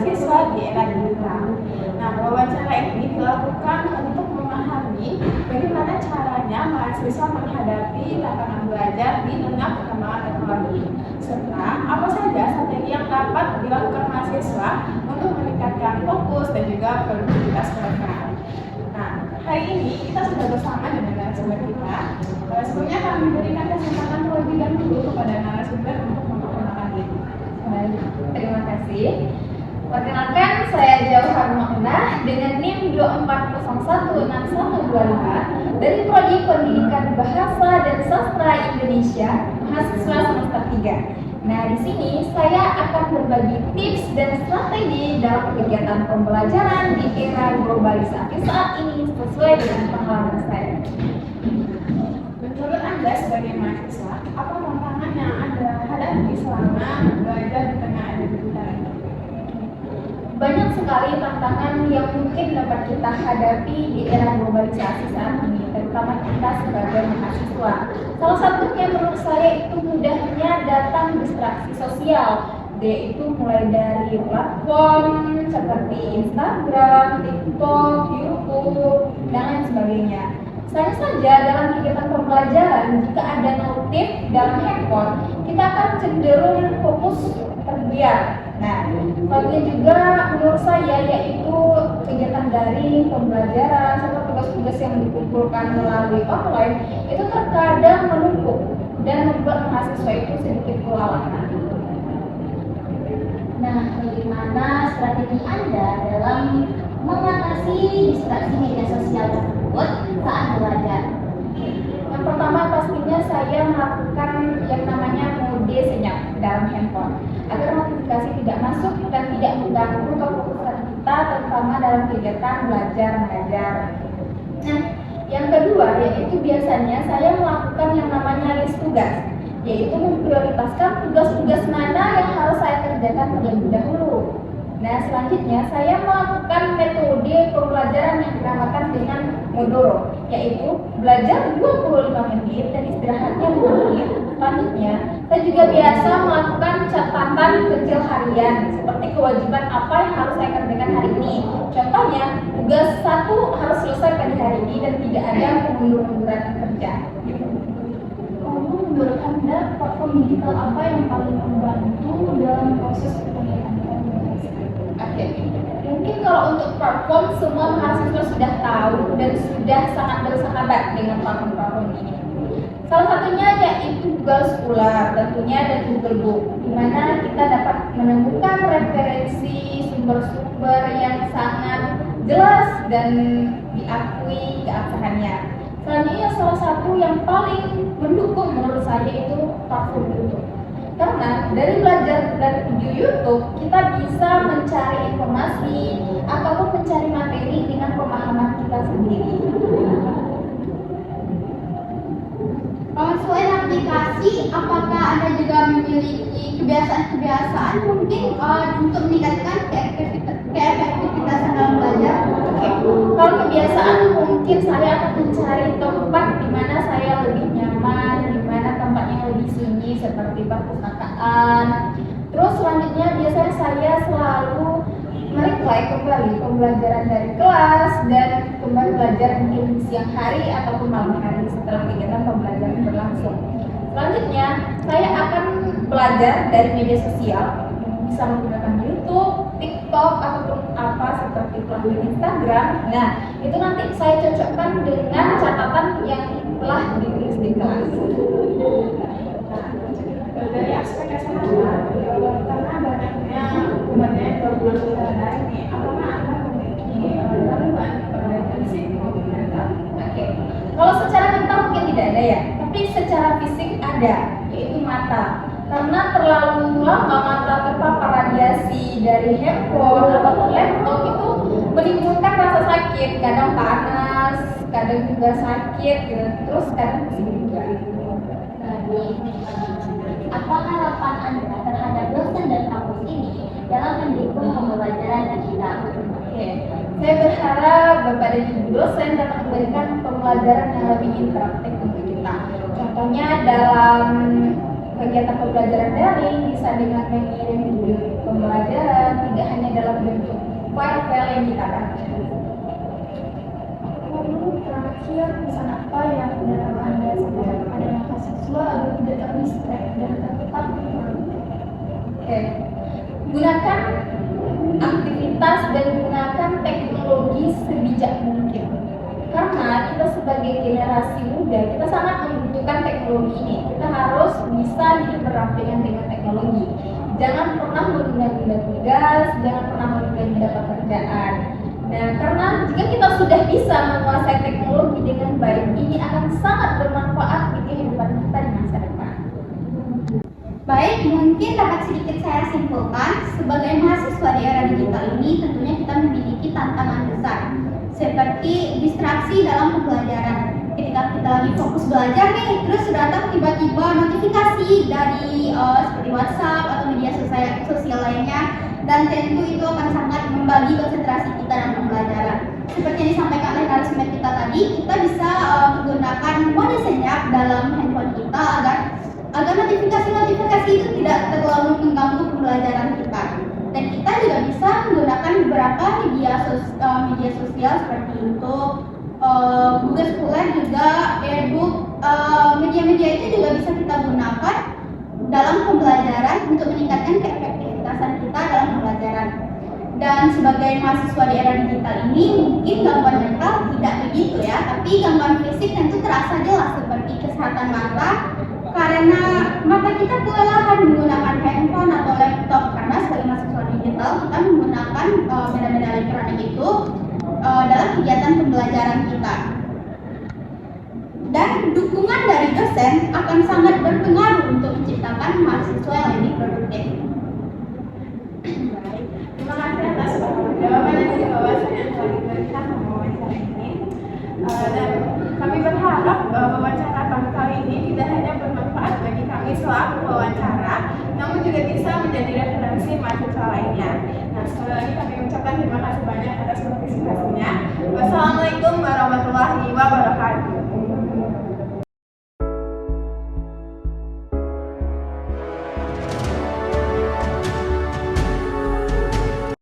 mahasiswa di era digital. Nah, wawancara ini dilakukan untuk memahami bagaimana caranya mahasiswa menghadapi tantangan belajar di tengah perkembangan teknologi, serta apa saja strategi yang dapat dilakukan mahasiswa untuk meningkatkan fokus dan juga produktivitas mereka. Nah, hari ini kita sudah bersama dengan narasumber kita. Sebelumnya kami berikan kesempatan terlebih dahulu kepada narasumber untuk memperkenalkan diri. Terima kasih. Perkenalkan, saya Jauhar Makna dengan NIM 24016125 dari Prodi Pendidikan Bahasa dan Sastra Indonesia, mahasiswa semester 3. Nah, di sini saya akan berbagi tips dan strategi dalam kegiatan pembelajaran di era globalisasi saat ini sesuai dengan pengalaman saya. Menurut Anda sebagai mahasiswa, apa tantangan yang Anda hadapi selama belajar di tengah era digital ini? Banyak sekali tantangan yang mungkin dapat kita hadapi di era globalisasi saat ini, terutama kita sebagai mahasiswa. Salah satunya menurut saya itu mudahnya datang distraksi sosial, yaitu mulai dari platform seperti Instagram, TikTok, YouTube, dan lain sebagainya. Saya saja dalam kegiatan pembelajaran, jika ada notif dalam handphone, kita akan cenderung fokus terbiar. Nah, selanjutnya juga menurut saya yaitu kegiatan daring, pembelajaran, serta tugas-tugas yang dikumpulkan melalui online itu terkadang menumpuk dan membuat mahasiswa itu sedikit kelelahan. Nah, bagaimana strategi Anda dalam mengatasi distraksi media sosial tersebut saat belajar? Yang pertama pastinya saya melakukan yang namanya mode senyap dalam handphone agar notifikasi tidak masuk dan tidak mengganggu kefokusan kita, terutama dalam kegiatan belajar mengajar. Nah, yang kedua yaitu biasanya saya melakukan yang namanya list tugas, yaitu memprioritaskan tugas-tugas mana yang harus saya kerjakan terlebih dahulu. Nah, selanjutnya saya melakukan metode pembelajaran yang dinamakan dengan Pomodoro, yaitu belajar 25 menit dan istirahatnya 5 menit. Selanjutnya, saya juga biasa melakukan catatan kecil harian, seperti kewajiban apa yang harus saya kerjakan hari ini. Contohnya, tugas 1 harus selesai pada hari ini dan tidak ada kemunduran kerja. Menurut Anda, platform digital apa yang paling membantu dalam proses pendidikan? Oke, mungkin kalau untuk platform semua mahasiswa sudah tahu dan sudah sangat bersahabat dengan platform ini. Salah satunya yaitu Google Scholar tentunya dan Google Book, di mana kita dapat menemukan referensi sumber-sumber yang sangat jelas dan diakui keabsahannya. Selanjutnya salah satu yang paling mendukung menurut saya itu platform YouTube. Karena dari belajar dari video YouTube, kita bisa mencari informasi ataupun mencari materi dengan pemahaman kita sendiri. Kalau selain aplikasi, apakah Anda juga memiliki kebiasaan-kebiasaan mungkin untuk meningkatkan keefektivitasan dalam belajar? Oke, kalau kebiasaan mungkin saya akan mencari tempat di mana saya lebih nyaman, di mana tempatnya lebih sunyi seperti perpustakaan. Terus selanjutnya biasanya saya selalu mereplay kembali pembelajaran dari kelas dan kembali belajar mungkin siang hari ataupun malam hari setelah kegiatan pembelajaran berlangsung. Selanjutnya saya akan belajar dari media sosial, bisa menggunakan YouTube, TikTok ataupun apa seperti platform Instagram. Nah, itu nanti saya cocokkan dengan catatan yang telah ditulis di kelas. Dari aspek kesehatan, karena banyaknya pembelajaran ini, apakah Anda memiliki gangguan pada fisik maupun mental? Oke, kalau secara mental mungkin tidak ada ya, tapi secara fisik ada, yaitu mata. Karena terlalu lama mata terpapar radiasi dari handphone ataupun laptop itu menimbulkan rasa sakit, kadang panas, kadang juga sakit, gitu. Terus kadang pusing juga. Apa harapan Anda terhadap dosen dan kampus ini dalam mendukung pembelajaran digital? Oke, saya berharap Bapak dan Ibu dosen dapat memberikan pembelajaran yang lebih interaktif untuk kita. Contohnya dalam kegiatan pembelajaran daring bisa dengan mengirim video pembelajaran, tidak hanya dalam file-file yang kita baca. Lalu terakhir pesan apa yang dalam Anda sampaikan kepada mahasiswa agar tidak terdistract dan tetap produktif? Oke. Gunakan aktivitas dan gunakan teknologi sebijak mungkin. Karena kita sebagai generasi muda, kita sangat membutuhkan teknologi ini. Kita harus bisa hidup berdampingan dengan teknologi. Jangan pernah menunda-nunda tugas, jangan pernah menunda-nunda pekerjaan. Nah, karena jika kita sudah bisa menguasai teknologi dengan baik, ini akan sangat bermanfaat di kehidupan kita di masa depan. Baik, mungkin dapat sedikit saya simpulkan, sebagai mahasiswa di era digital ini tentunya kita memiliki tantangan besar, seperti distraksi dalam pembelajaran. Ketika kita lagi fokus belajar nih, terus datang tiba-tiba notifikasi dari seperti WhatsApp atau media sosial lainnya, dan tentu itu akan sangat membagi konsentrasi kita dalam pembelajaran. Seperti yang disampaikan oleh narasumber kita tadi, kita bisa menggunakan mode senyap dalam handphone kita agar notifikasi-notifikasi itu tidak terlalu mengganggu pembelajaran kita. Dan kita juga bisa menggunakan beberapa media sosial seperti YouTube, Google Scholar, juga e-book. Media-media itu juga bisa kita gunakan dalam pembelajaran untuk meningkatkan keefektivitasan kita dalam pembelajaran. Dan sebagai mahasiswa di era digital ini, mungkin gangguan mental tidak begitu ya, tapi gangguan fisik tentu terasa jelas seperti kesehatan mata, karena mata kita kelelahan menggunakan handphone atau laptop. Karena sebagai mahasiswa digital kita menggunakan benda-benda elektronik itu dalam kegiatan pembelajaran kita. Dan dukungan dari dosen akan sangat berpengaruh untuk menciptakan mahasiswa yang lebih produktif. Baik, terima kasih atas jawaban dan juga wawasan yang telah diberikan sama wawancara ini. Dan kami berharap wawancara kali ini tidak hanya bermanfaat bagi kami selaku wawancara, namun juga bisa menjadi referensi mahasiswa lainnya.